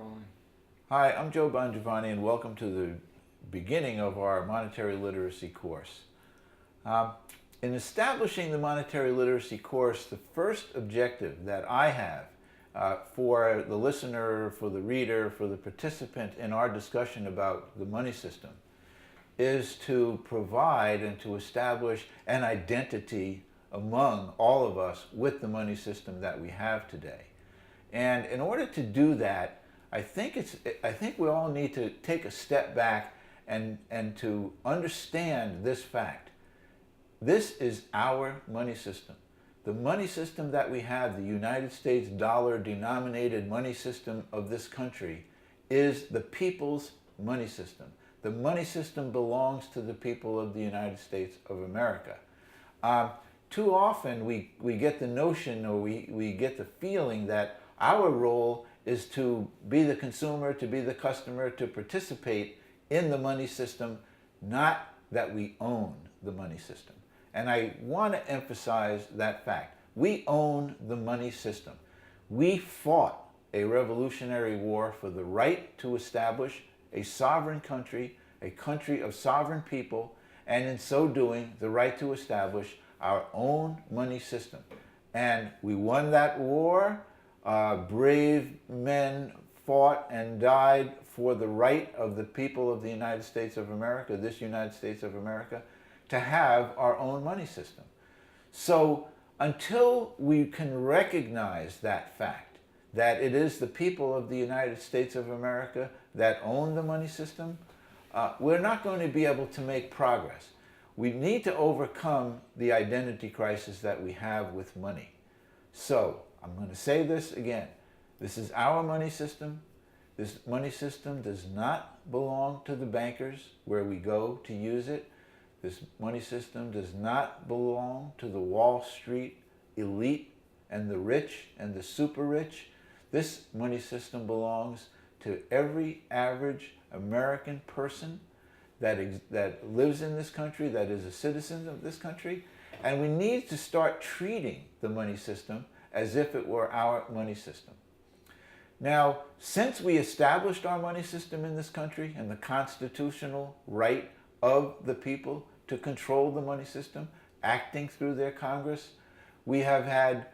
rolling. Hi, I'm Joe Bongiovanni, and welcome to the beginning of our monetary literacy course. In establishing the monetary literacy course, the first objective that I have for the listener, for the reader, for the participant in our discussion about the money system is to provide and to establish an identity among all of us with the money system that we have today. And in order to do that, I think we all need to take a step back and to understand this fact. This is our money system. The money system that we have, the United States dollar denominated money system of this country, is the people's money system. The money system belongs to the people of the United States of America. Too often we get the notion, or we get the feeling that our role is to be the consumer, to be the customer, to participate in the money system, not that we own the money system. And I want to emphasize that fact. We own the money system. We fought a revolutionary war for the right to establish a sovereign country, a country of sovereign people, and in so doing, the right to establish our own money system. And we won that war. Brave men fought and died for the right of the people of the United States of America, this United States of America, to have our own money system. So until we can recognize that fact, that it is the people of the United States of America that own the money system, we're not going to be able to make progress. We need to overcome the identity crisis that we have with money. So I'm going to say this again. This is our money system. This money system does not belong to the bankers where we go to use it. This money system does not belong to the Wall Street elite and the rich and the super rich. This money system belongs to every average American person that lives in this country, that is a citizen of this country. And we need to start treating the money system as if it were our money system. Now, since we established our money system in this country and the constitutional right of the people to control the money system, acting through their Congress, we have had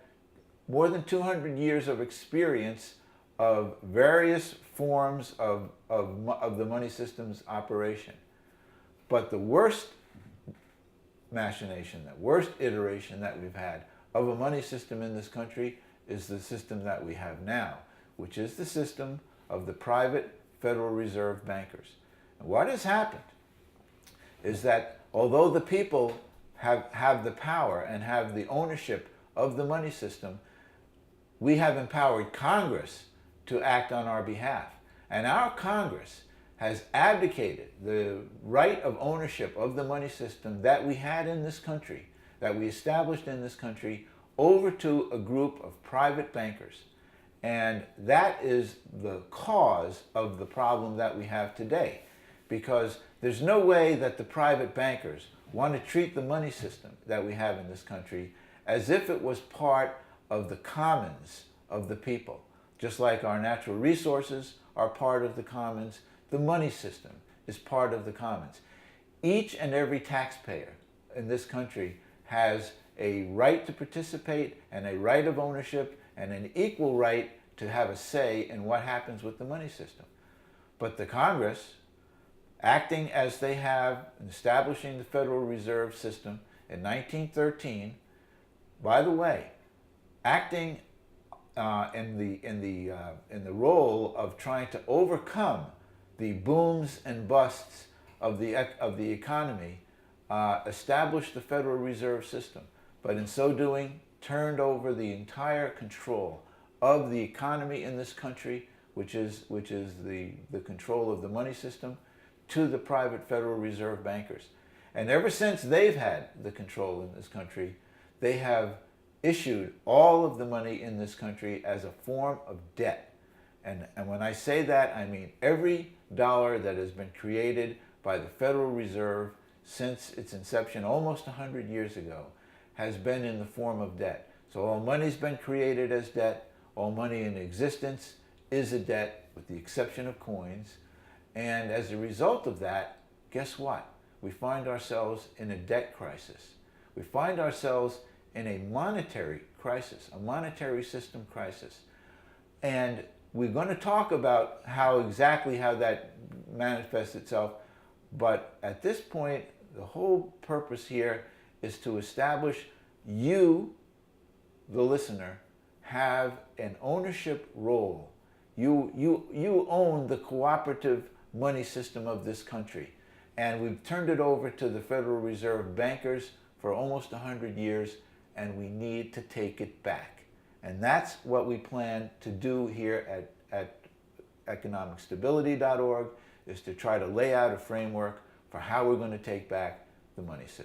more than 200 years of experience of various forms of the money system's operation. But the worst machination, the worst iteration that we've had of a money system in this country is the system that we have now, which is the system of the private Federal Reserve bankers. And what has happened is that although the people have the power and have the ownership of the money system, we have empowered Congress to act on our behalf. And our Congress has abdicated the right of ownership of the money system that we had in this country, that we established in this country, over to a group of private bankers. And that is the cause of the problem that we have today, because there's no way that the private bankers want to treat the money system that we have in this country as if it was part of the commons of the people. Just like our natural resources are part of the commons, the money system is part of the commons. Each and every taxpayer in this country has a right to participate and a right of ownership and an equal right to have a say in what happens with the money system. But the Congress, acting as they have in establishing the Federal Reserve System in 1913, by the way, acting in the role of trying to overcome the booms and busts of the economy, established the Federal Reserve System, but in so doing turned over the entire control of the economy in this country, which is the control of the money system, to the private Federal Reserve bankers. And ever since they've had the control in this country, they have issued all of the money in this country as a form of debt. And when I say that, I mean every dollar that has been created by the Federal Reserve since its inception almost 100 years ago has been in the form of debt. So all money's been created as debt. All money in existence is a debt. with the exception of coins. And as a result of that, guess what? We find ourselves in a debt crisis. We find ourselves in a monetary crisis, a monetary system crisis. And we're going to talk about how that manifests itself. But at this point, the whole purpose here is to establish you, the listener, have an ownership role. You own the cooperative money system of this country. And we've turned it over to the Federal Reserve bankers for almost 100 years, and we need to take it back. And that's what we plan to do here at economicstability.org, is to try to lay out a framework for how we're going to take back the money system.